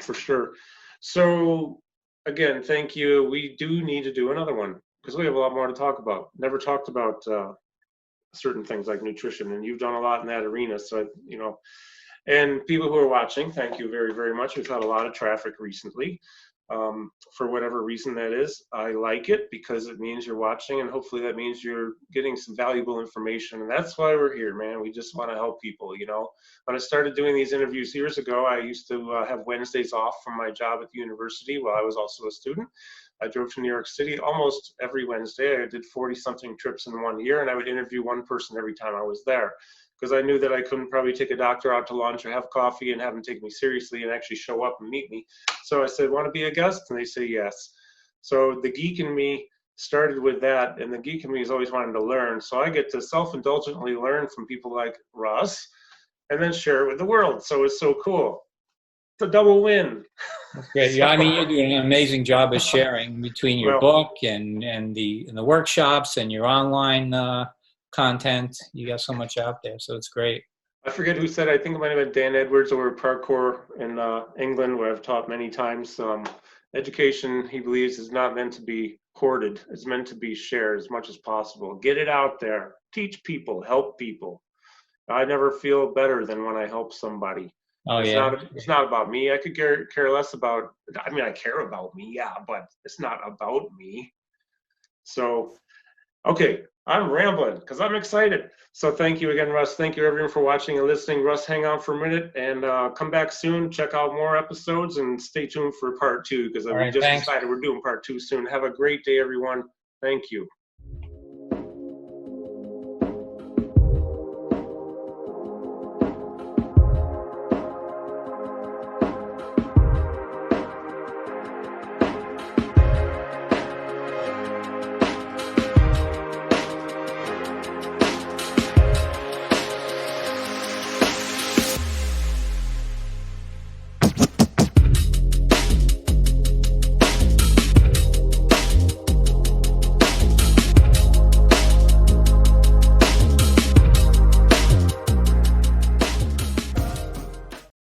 for sure. So again, thank you. We do need to do another one because we have a lot more to talk about. Never talked about certain things like nutrition, and you've done a lot in that arena. So and people who are watching, thank you very, very much. We've had a lot of traffic recently. For whatever reason that is, I like it because it means you're watching, and hopefully that means you're getting some valuable information. And that's why we're here, man. We just want to help people. When I started doing these interviews years ago, I used to have Wednesdays off from my job at the university while I was also a student. I drove to New York City almost every Wednesday. I did 40-something trips in 1 year, and I would interview one person every time I was there, because I knew that I couldn't probably take a doctor out to lunch or have coffee and have him take me seriously and actually show up and meet me. So I said, want to be a guest? And they say yes. So the geek in me started with that, and the geek in me is always wanting to learn. So I get to self-indulgently learn from people like Russ and then share it with the world. So it's so cool. It's a double win. That's great. Yeah, I mean, you're doing an amazing job of sharing between your book and the workshops and your online content. You got so much out there, so it's great. I forget who said, I think it might have been Dan Edwards over at Parkour in England, where I've taught many times. Education, he believes, is not meant to be hoarded. It's meant to be shared as much as possible. Get it out there. Teach people. Help people. I never feel better than when I help somebody. Oh, It's not about me. I could care less about, I mean, I care about me, yeah, but it's not about me. So, okay, I'm rambling because I'm excited. So thank you again, Russ. Thank you, everyone, for watching and listening. Russ, hang on for a minute and come back soon. Check out more episodes and stay tuned for part 2, because we just decided we're doing part 2 soon. Have a great day, everyone. Thank you.